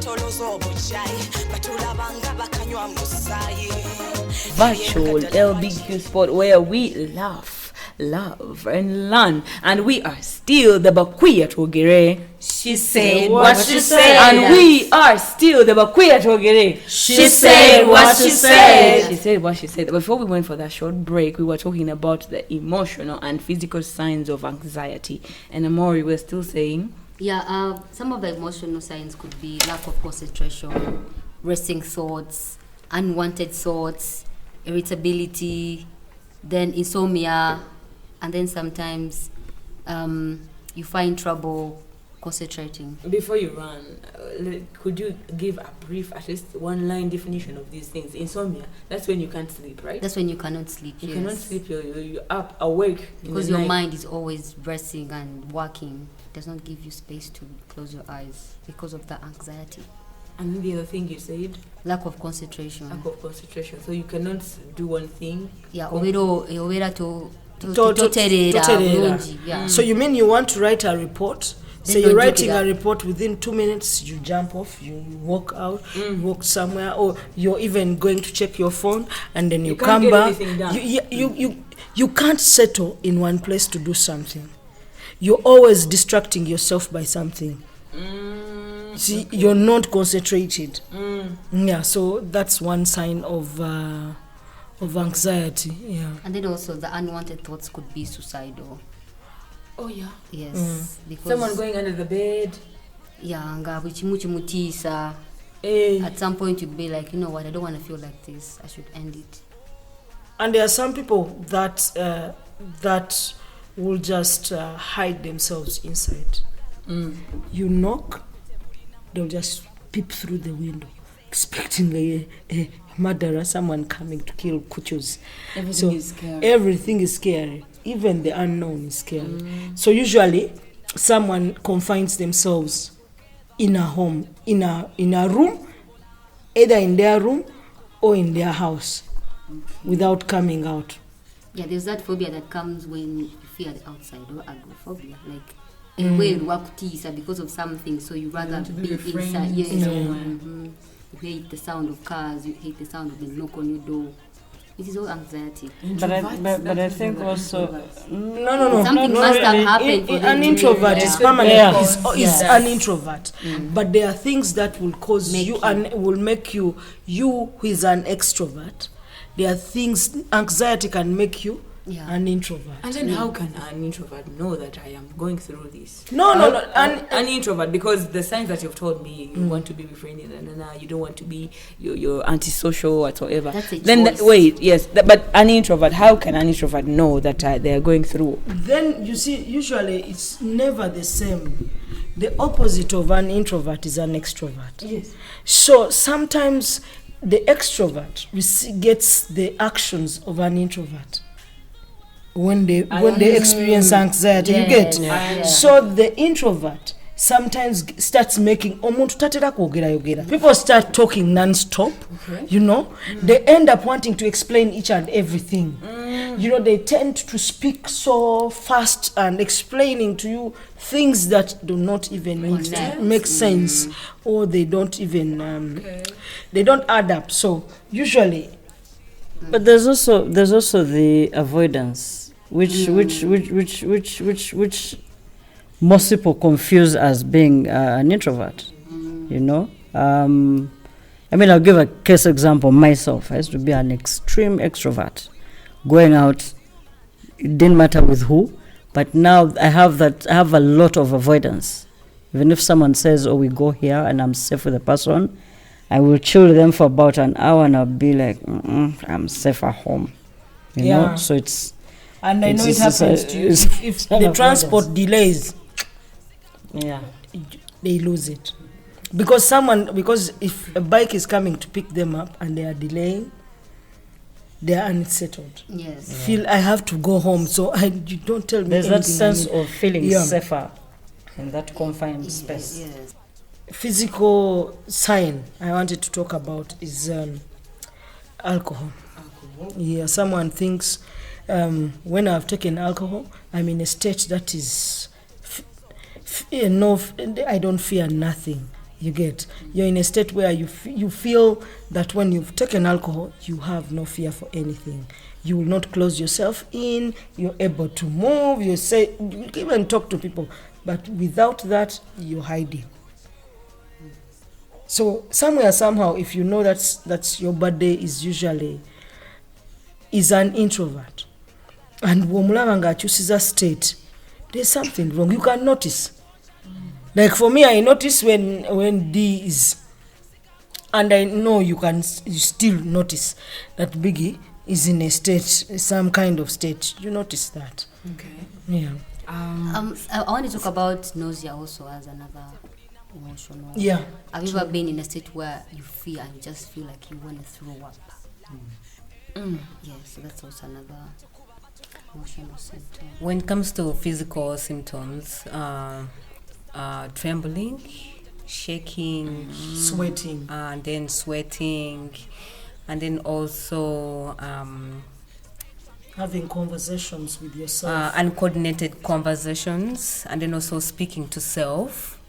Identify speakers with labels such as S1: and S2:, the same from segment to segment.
S1: Virtual LBQ Sport, where we laugh, love, and learn. And we are still the BaQueer Twogere.
S2: She said what she said.
S1: And we are still the BaQueer Twogere.
S2: She said what she said.
S1: She said what she said. Before we went for that short break, we were talking about the emotional and physical signs of anxiety. And Amori, we're still saying...
S3: Yeah, some of the emotional signs could be lack of concentration, racing thoughts, unwanted thoughts, irritability, then insomnia, and then sometimes you find trouble concentrating.
S1: Before you run, could you give a brief, at least one-line definition of these things? Insomnia, that's when you can't sleep, right?
S3: That's when you cannot sleep.
S1: You cannot sleep, you're up, awake.
S3: Because your mind is always racing and working. It does not give you space to close your eyes because of the anxiety.
S1: And then the other thing you said?
S3: Lack of concentration.
S1: Lack of concentration. So you cannot do one thing?
S3: Yeah,
S2: So you mean you want to write a report? So you're writing a report, within 2 minutes you jump off, you walk out, walk somewhere, or you're even going to check your phone, and then you come back. You can't settle in one place to do something. You're always distracting yourself by something. See, you're not concentrated. Yeah, so that's one sign of anxiety. Yeah.
S3: And then also the unwanted thoughts could be suicidal.
S1: Oh yeah.
S3: Yes. Because
S1: someone going under the bed.
S3: Yeah, at some point you'd be like, you know what, I don't want to feel like this. I should end it.
S2: And there are some people that will just hide themselves inside. You knock, they'll just peep through the window, expecting a murderer, someone coming to kill kuchos.
S1: Everything is scary.
S2: Everything is scary. Even the unknown is scary. So usually, someone confines themselves in a home, in a room, either in their room or in their house, without coming out.
S3: Yeah, there's that phobia that comes when you fear the outside, or agoraphobia, like a way you work because of something, so you rather be inside. Yes. You hate the sound of cars, you hate the sound of the knock on your door. It is all anxiety.
S4: But I think also
S2: no.
S3: Something must have happened.
S2: An introvert is permanent. Is an introvert. But there are things that will cause you and will make you who is an extrovert. There are things, anxiety can make you an introvert.
S1: And then how can an introvert know that I am going through this?
S2: No.
S1: An introvert, because the signs that you've told me, you want to be befriended, you don't want to be, you're antisocial whatsoever.
S3: That's a choice.
S1: But an introvert, how can an introvert know that they are going through?
S2: Then you see, usually it's never the same. The opposite of an introvert is an extrovert.
S1: Yes.
S2: So sometimes the extrovert gets the actions of an introvert when they experience anxiety. You get so the introvert sometimes starts making people start talking non-stop. They end up wanting to explain each and everything. They tend to speak so fast and explaining to you things that do not even make sense, or they don't even they don't add up. So usually,
S4: but there's also the avoidance, which most people confuse as being an introvert. I'll give a case example. Myself, I used to be an extreme extrovert. Going out, it didn't matter with who, but now I have a lot of avoidance. Even if someone says, "Oh, we go here," and I'm safe with the person, I will chill with them for about an hour, and I'll be like, "I'm safe at home." You know, so it's.
S2: And I know it happens to you. If the transport delays, they lose it. Because if a bike is coming to pick them up and they are delaying, they are unsettled.
S3: Yes.
S2: Feel I have to go home, so you don't tell me.
S4: There's that sense of feeling safer in that confined space.
S3: Yes.
S2: Physical sign I wanted to talk about is alcohol. Yeah, someone thinks when I've taken alcohol, I'm in a state that is I don't fear nothing. You get, you're in a state where you feel that when you've taken alcohol, you have no fear for anything. You will not close yourself in. You're able to move. You even talk to people, but without that, you're hiding. So somewhere, somehow, if you know that's your birthday is an introvert, and womulanga akyusiza state, there's something wrong. You can notice. Like for me, I notice when D is, and I know you still notice that Biggie is in a state, some kind of state. You notice that.
S1: Okay.
S2: Yeah.
S3: I want to talk about nausea also as another emotional.
S2: Yeah.
S3: Have you ever been in a state where you feel and you just feel like you want to throw up? Yeah, so that's also another emotional symptom.
S5: When it comes to physical symptoms, trembling, shaking,
S2: Sweating.
S5: and then sweating, and then also
S2: Having conversations with yourself.
S5: uncoordinated conversations, and then also speaking to self.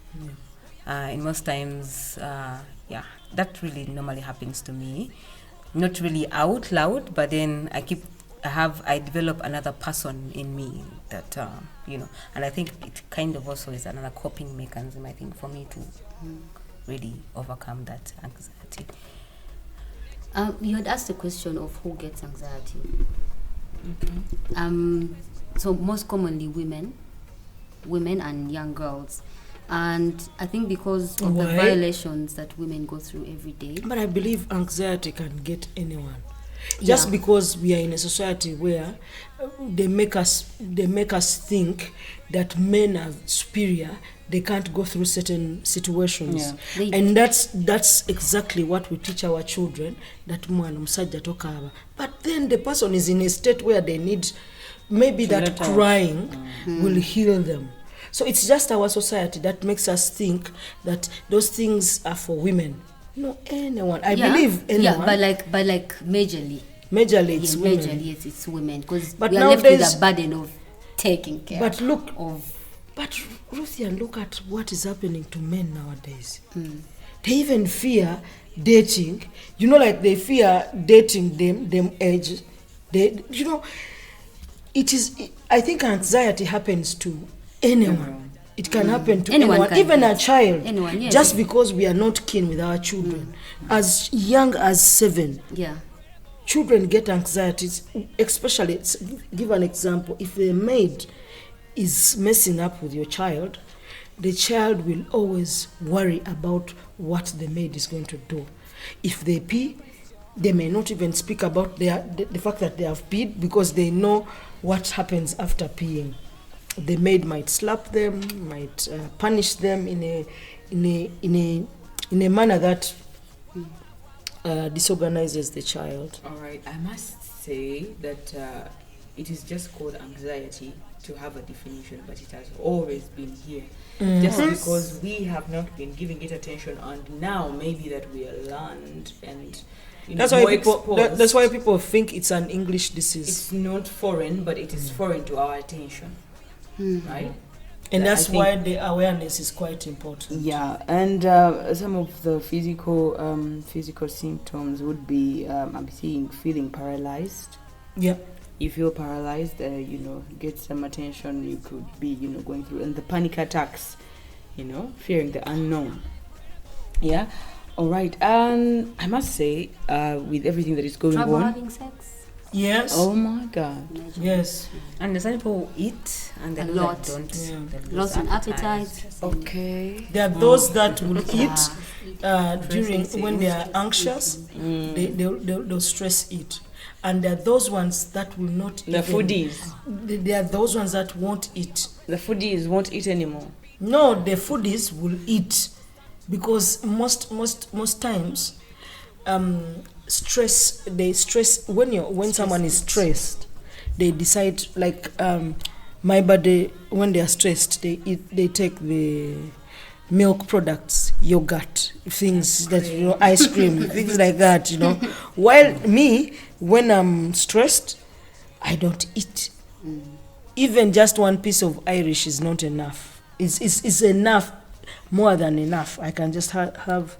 S5: In most times, that really normally happens to me. Not really out loud, but then I develop another person in me that, and I think it kind of also is another coping mechanism, I think, for me to really overcome that anxiety.
S3: You had asked the question of who gets anxiety. So most commonly women and young girls. And I think because of the violations that women go through every day.
S2: But I believe anxiety can get anyone. Just because we are in a society where they make us think that men are superior, they can't go through certain situations. And that's exactly what we teach our children, that mwana musajja tokaba. But then the person is in a state where they need, maybe that crying will heal them. So it's just our society that makes us think that those things are for women. No, anyone. I believe anyone.
S3: Yeah, but like majorly.
S2: Majorly, it's women.
S3: Majorly, yes, it's women. Because we are
S2: nowadays,
S3: left with the burden of taking care
S2: but look,
S3: of.
S2: But Ruthia, look at what is happening to men nowadays. They even fear dating. You know, like they fear dating them age. I think anxiety happens to anyone. It can happen to anyone, even a child.
S3: Anyone, yes.
S2: Just because we are not keen with our children. As young as 7.
S3: Yeah.
S2: Children get anxiety, especially, give an example, if the maid is messing up with your child, the child will always worry about what the maid is going to do. If they pee, they may not even speak about the fact that they have peed, because they know what happens after peeing. The maid might slap them, might punish them in a manner that disorganizes the child.
S1: All right, I must say that it is just called anxiety to have a definition, but it has always been here. Just because we have not been giving it attention, and now maybe that we are learned and
S2: that's why people think it's an English disease.
S1: It's not foreign, but it is foreign to our attention, right?
S2: And that's why the awareness is quite important.
S1: Yeah, and some of the physical symptoms would be I'm seeing feeling paralyzed.
S2: Yeah.
S1: You feel paralyzed, get some attention, you could be, going through, and the panic attacks, fearing the unknown. Yeah. All right. And I must say, with everything that is going
S3: Trouble
S1: on.
S3: having sex?
S2: Yes.
S1: Oh my God.
S2: Yes.
S5: And there's some people who eat and
S3: A
S5: they
S3: lot.
S5: don't.
S2: Yeah.
S3: Loss in appetite.
S1: Okay.
S2: There are those that will eat during when they are anxious. They'll stress eat. And there are those ones that will not eat.
S1: The foodies.
S2: There are those ones that won't eat.
S1: The foodies won't eat anymore.
S2: No, the foodies will eat, because most times, stress when someone is stressed, they decide, like my body, when they are stressed, they take the milk products, yogurt, things that ice cream, things like that, While me, when I'm stressed, I don't eat. Even just one piece of Irish is not enough. It's enough more than enough. I can just have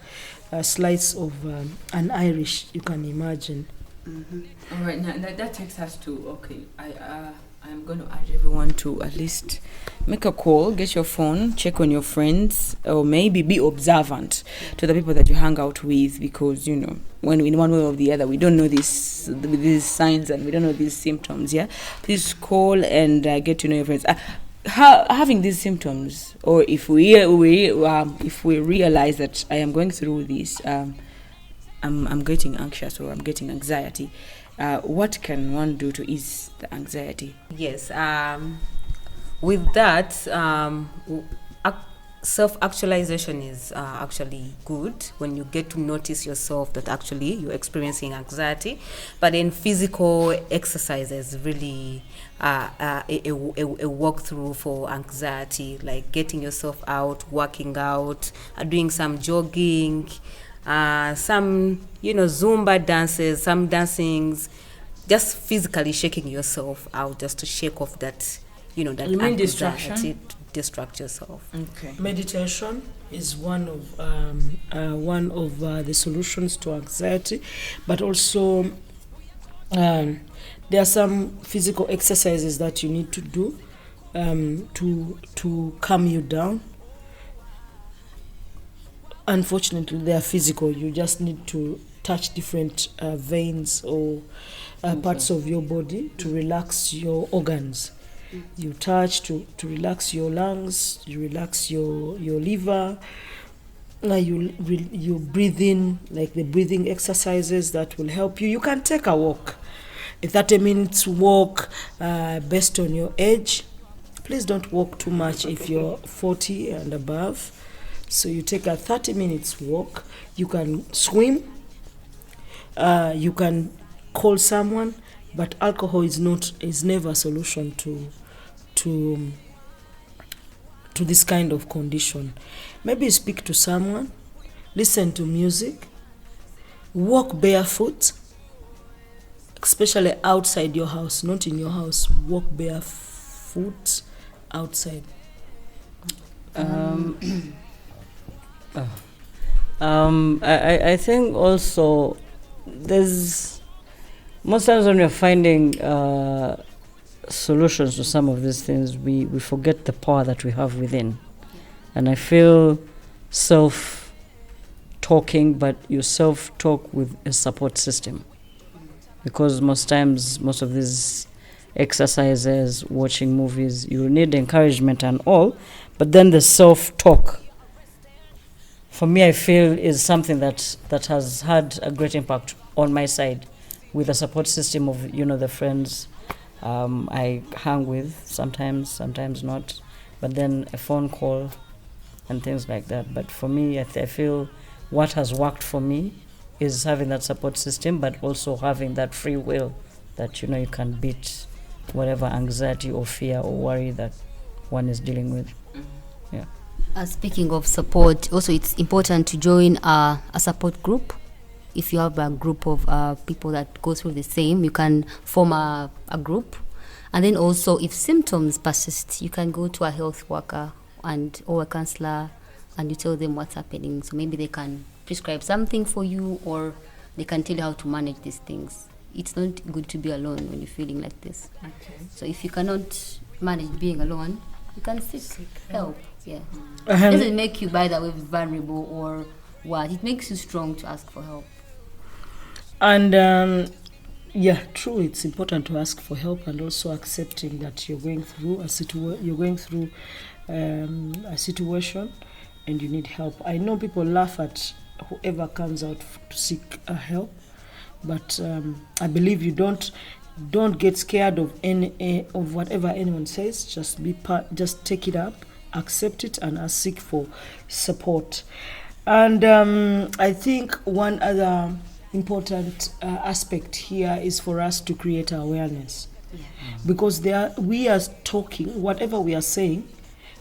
S2: a slice of an Irish, you can imagine.
S1: All right, now that takes us to, okay, I'm going to urge everyone to at least make a call, get your phone, check on your friends, or maybe be observant to the people that you hang out with, because, you know, when in one way or the other, we don't know these signs and we don't know these symptoms, yeah? Please call and get to know your friends. Having these symptoms, or if we realize that I am going through this, I'm getting anxious or I'm getting anxiety, what can one do to ease the anxiety?
S5: Yes, with that, self-actualization is actually good when you get to notice yourself that actually you're experiencing anxiety. But then physical exercise is really a walkthrough for anxiety, like getting yourself out, working out, doing some jogging, some, Zumba dances, some dancings, just physically shaking yourself out just to shake off that, that
S1: You mean
S5: anxiety,
S1: distraction?
S5: to distract yourself.
S1: Okay.
S2: Meditation is one of the solutions to anxiety, but also there are some physical exercises that you need to do to calm you down. Unfortunately, they are physical. You just need to touch different veins or parts of your body to relax your organs. You touch to relax your lungs, you relax your liver. You breathe in, like the breathing exercises that will help you. You can take a walk, a 30 minutes walk based on your age. Please don't walk too much if you're 40 and above. So you take a 30 minutes walk. You can swim. You can call someone, but alcohol is never a solution to this kind of condition. Maybe speak to someone, listen to music, walk barefoot, especially outside your house, not in your house. Walk barefoot outside.
S4: I think also there's most times when we're finding solutions to some of these things, we forget the power that we have within. And I feel self-talking, but you self-talk with a support system. Because most times, most of these exercises, watching movies, you need encouragement and all, but then the self-talk, for me, I feel is something that has had a great impact on my side, with a support system of, the friends I hang with, sometimes not, but then a phone call and things like that. But for me, I feel what has worked for me is having that support system, but also having that free will that, you can beat whatever anxiety or fear or worry that one is dealing with. Yeah.
S3: Speaking of support, also it's important to join a support group. If you have a group of people that go through the same, you can form a group. And then also, if symptoms persist, you can go to a health worker or a counselor, and you tell them what's happening. So maybe they can prescribe something for you, or they can tell you how to manage these things. It's not good to be alone when you're feeling like this.
S1: Okay.
S3: So if you cannot manage being alone, you can seek help. Yeah. It doesn't make you, by the way, vulnerable or what. It makes you strong to ask for help. And
S2: true. It's important to ask for help, and also accepting that you're going through a situation, and you need help. I know people laugh at whoever comes out to seek help, but I believe you don't get scared of of whatever anyone says. Just take it up, accept it, and seek for support. And I think one other important aspect here is for us to create awareness, because we are talking, whatever we are saying,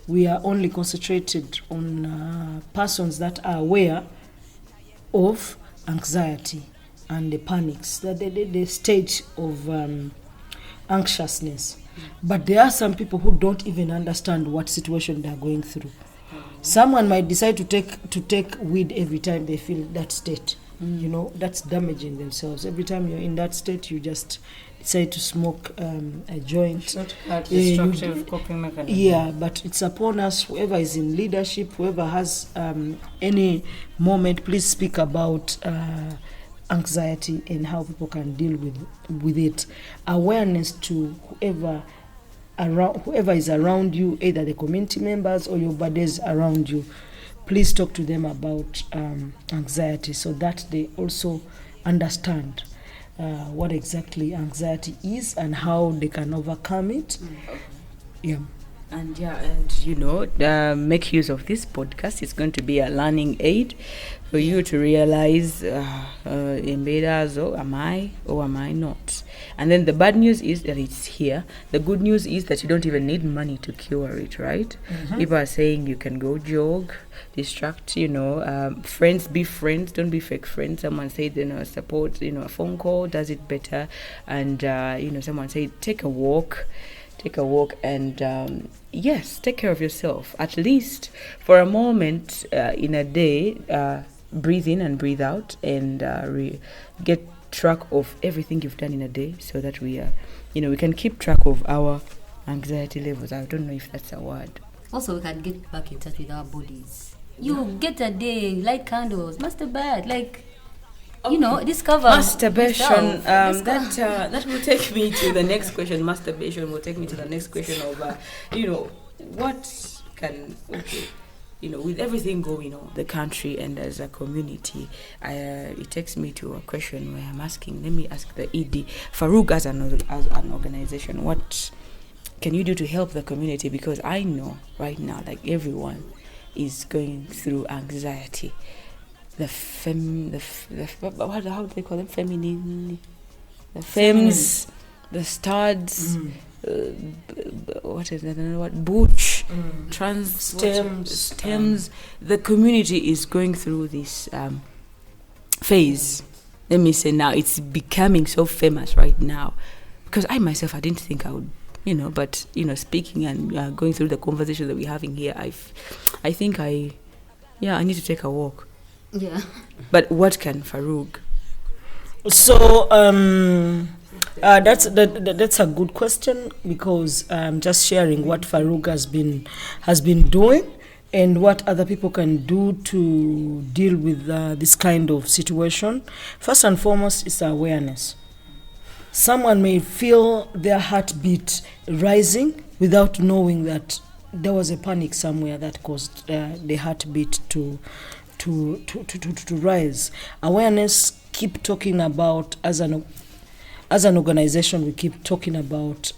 S2: we are only concentrated on persons that are aware of anxiety and the panics, the state of anxiousness. But there are some people who don't even understand what situation they're going through. Someone might decide to take weed every time they feel that state. You know, that's damaging themselves. Every time you're in that state, you just decide to smoke a joint.
S4: Shortcut, destructive coping mechanism.
S2: Yeah, but it's upon us, whoever is in leadership, whoever has any moment, please speak about anxiety and how people can deal with it. Awareness to whoever is around you, either the community members or your buddies around you. Please talk to them about anxiety so that they also understand what exactly anxiety is and how they can overcome it. Yeah.
S1: And make use of this podcast. It's going to be a learning aid for you to realize, invaders, am I or am I not? And then the bad news is that it's here. The good news is that you don't even need money to cure it, right? People are saying you can go jog, distract, friends, be friends, don't be fake friends. Someone said, support, a phone call does it better. And, someone said, take a walk and yes, take care of yourself, at least for a moment in a day. Breathe in and breathe out, and get track of everything you've done in a day, so that we can keep track of our anxiety levels. I don't know if that's a word.
S3: Also, we can get back in touch with our bodies. You get a day, light candles, masturbate, discover
S1: masturbation. That will take me to the next question. Masturbation will take me to the next question of what can with everything going on the country and as a community, it takes me to a question where I'm asking. Let me ask the ED, Farouk, as an organization, what can you do to help the community? Because I know right now, like everyone is going through anxiety. How do they call them? Feminine, the femmes, the studs, what is that? What butch, trans stems. The community is going through this phase. Let me say now, it's becoming so famous right now. Because I myself, I didn't think I would, but speaking and going through the conversation that we're having here, I think I need to take a walk.
S3: Yeah.
S1: But what can Farouk?
S2: So that's a good question, because just sharing what Farouk has been doing and what other people can do to deal with this kind of situation. First and foremost is awareness. Someone may feel their heartbeat rising without knowing that there was a panic somewhere that caused the heartbeat to rise. Awareness, keep talking about, as an organization, we keep talking about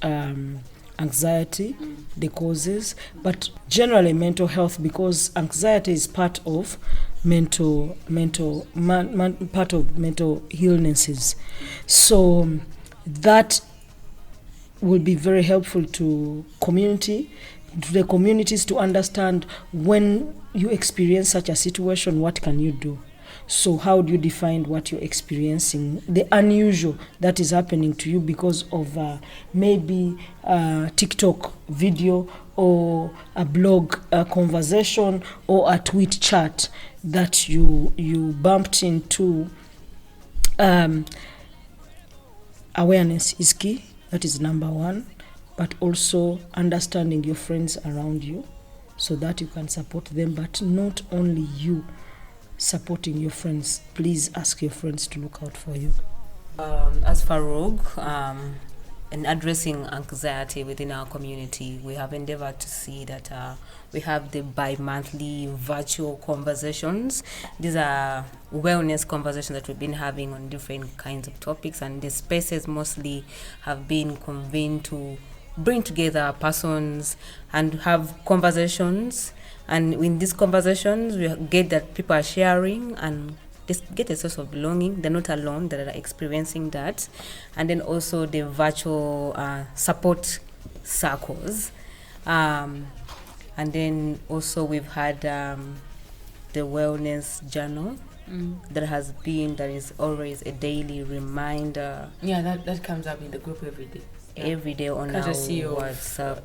S2: anxiety, the causes, but generally mental health, because anxiety is part of mental illnesses. So that will be very helpful to the communities to understand, when you experience such a situation, what can you do? So how do you define what you're experiencing, the unusual that is happening to you because of maybe a TikTok video or a blog conversation or a tweet chat that you bumped into. Awareness is key. That is number one. But also understanding your friends around you so that you can support them, but not only you supporting your friends. Please ask your friends to look out for you.
S5: As Farouk, in addressing anxiety within our community, we have endeavored to see that we have the bi-monthly virtual conversations. These are wellness conversations that we've been having on different kinds of topics, and the spaces mostly have been convened to bring together persons and have conversations. And in these conversations, we get that people are sharing and get a sense of belonging. They're not alone, that are experiencing that. And then also the virtual support circles. And then also we've had the wellness journal. There is always a daily reminder.
S1: Yeah, that comes up in the group every day.
S5: every day on our
S1: Courtesy of,
S5: WhatsApp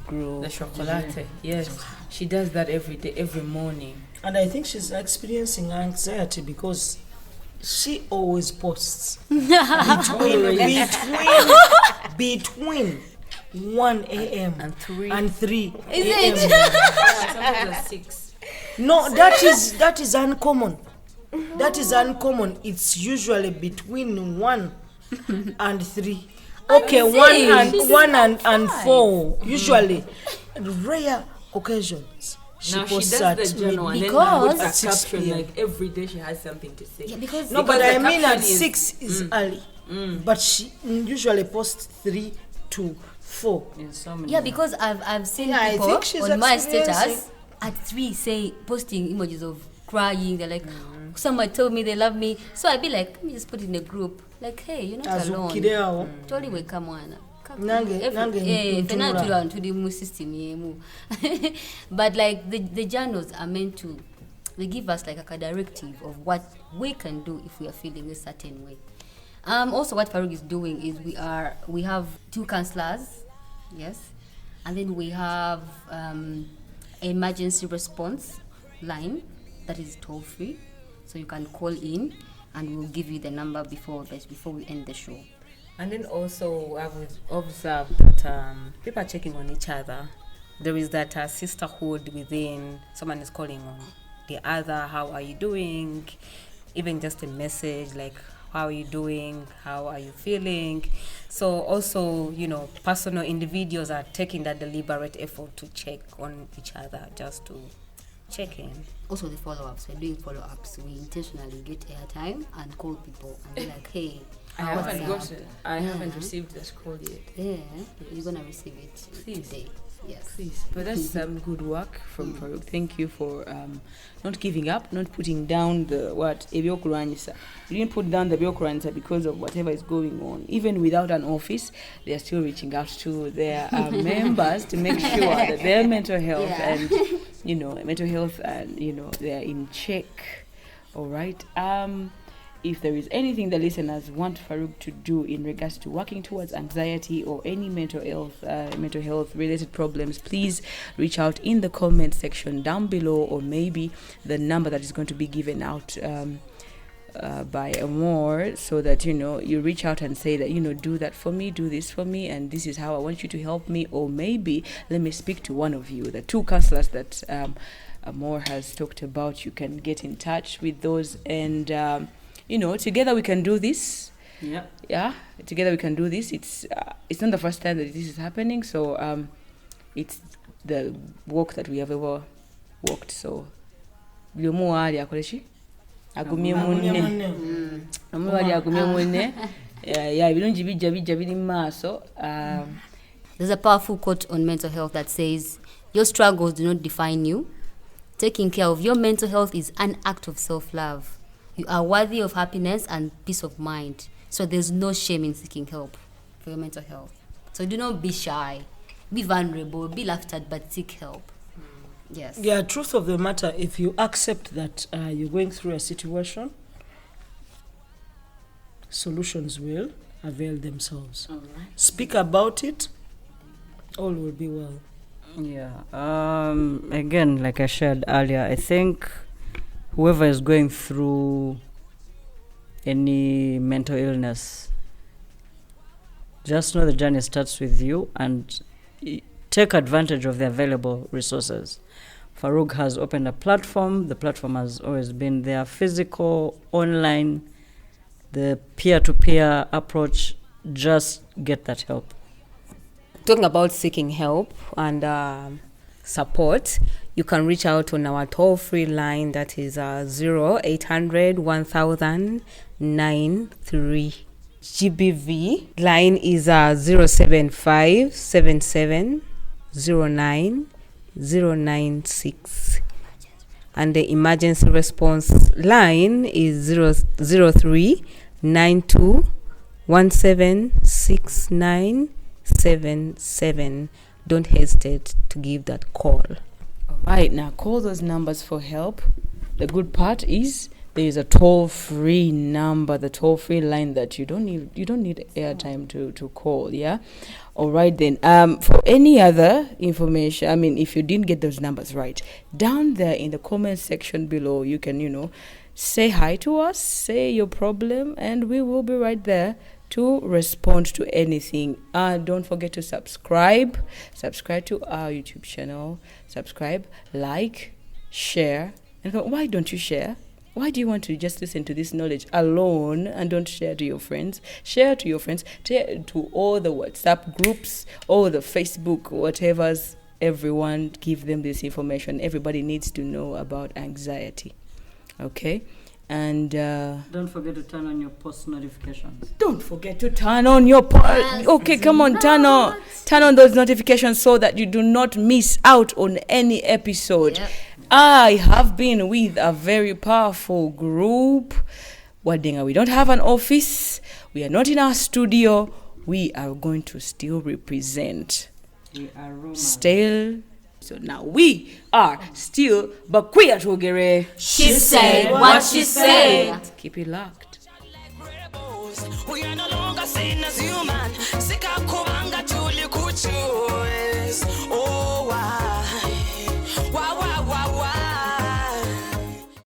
S5: group.
S1: The chocolate, yes. She does that every day, every morning.
S2: And I think she's experiencing anxiety because she always posts between 1 a.m.
S5: and 3
S2: and 3
S3: Is
S2: a.m.
S3: it?
S1: Sometimes at 6.
S2: No, that is uncommon. That is uncommon. It's usually between 1 and 3. Okay, one and 4. Usually, rare occasions. She
S1: Now she
S2: posts
S1: does
S2: at
S1: the journal and then
S3: Because-
S1: puts a
S2: At 6
S1: caption
S2: p.m.
S1: like every day she has something to say.
S3: Yeah, because
S2: No, but
S1: Because
S2: I
S1: the
S2: mean at
S1: caption is-
S2: 6 is early. But she usually posts 3 to 4.
S4: In so many
S3: yeah, because I've seen
S2: Yeah, I
S3: people
S2: think she's
S3: on my
S2: experiencing-
S3: status at 3 say posting emojis of crying. They're like, someone told me they love me, so I'd be like, let me just put it in a group. Like, hey, you're not alone.
S2: Azukireo.
S3: Toli we come on.
S2: Nange ntunula.
S3: But like the journals are meant to, they give us like a directive of what we can do if we are feeling a certain way. Also what Farouk is doing is we have 2 counselors, yes, and then we have emergency response line that is toll free, so you can call in and we'll give you the number before we end the show.
S5: And then also I would observe that people are checking on each other. There is that sisterhood within. Someone is calling on the other, how are you doing? Even just a message like, how are you doing? How are you feeling? So also, personal individuals are taking that deliberate effort to check on each other, just to check in.
S3: Also the follow-ups, we're doing follow-ups. We intentionally get airtime and call people and be like, hey,
S1: I
S3: what's
S1: haven't received this call yet.
S3: Yeah, you're gonna receive it today. Yes.
S1: Please. But that's some good work from Farouk. Thank you for not giving up, not putting down the ebyokulwanyisa. You didn't put down the ebyokulwanyisa because of whatever is going on. Even without an office, they are still reaching out to their members to make sure that their mental health and they're in check. All right. If there is anything the listeners want Farouk to do in regards to working towards anxiety or any mental health related problems, please reach out in the comment section down below, or maybe the number that is going to be given out by Amor, so that you reach out and say that do that for me, do this for me, and this is how I want you to help me. Or maybe let me speak to one of you, the 2 counselors that Amor has talked about. You can get in touch with those, and together we can do this. Yeah, together we can do this. It's not the first time that this is happening, so it's the work that we have ever worked. So agumye munne omubali agumye munne ya birungi bijja biri mu maaso.
S3: There's a powerful quote on mental health that says, your struggles do not define you. Taking care of your mental health is an act of self-love. You are worthy of happiness and peace of mind. So there's no shame in seeking help for your mental health. So do not be shy, be vulnerable, be laughed at, but seek help. Yes.
S2: Yeah, truth of the matter, if you accept that you're going through a situation, solutions will avail themselves. Speak about it, all will be well.
S4: Yeah. Again, like I shared earlier, I think whoever is going through any mental illness, just know the journey starts with you, and take advantage of the available resources. Farouk has opened a platform. The platform has always been there, physical, online, the peer-to-peer approach. Just get that help.
S5: Talking about seeking help and support, you can reach out on our toll-free line, that is 0800 1000 93. GBV line is 075 77 09 096, and the emergency response line is 03 92 176977. Don't hesitate to give that call.
S1: All right, now call those numbers for help. The good part is There's a toll-free number, the toll-free line that you don't need airtime to call. Yeah. All right then. For any other information, I mean, if you didn't get those numbers right, down there in the comment section below, you can say hi to us, say your problem, and we will be right there to respond to anything. Don't forget to subscribe to our YouTube channel. Subscribe, like, share. And why don't you share? Why do you want to just listen to this knowledge alone and don't share to your friends? Share to your friends, share to all the WhatsApp groups, all the Facebook, whatever's. Everyone, give them this information. Everybody needs to know about anxiety. Okay? And
S4: don't forget to turn on your post notifications.
S1: Don't forget to turn on your okay, come on, turn on those notifications so that you do not miss out on any episode. Yep. I have been with a very powerful group. Wadenga, we don't have an office. We are not in our studio. We are going to still represent.
S4: We are rumors.
S1: Still. So now we are still BaQueer Twogere.
S3: She said what she said.
S1: Keep it locked.
S6: We are no longer seen as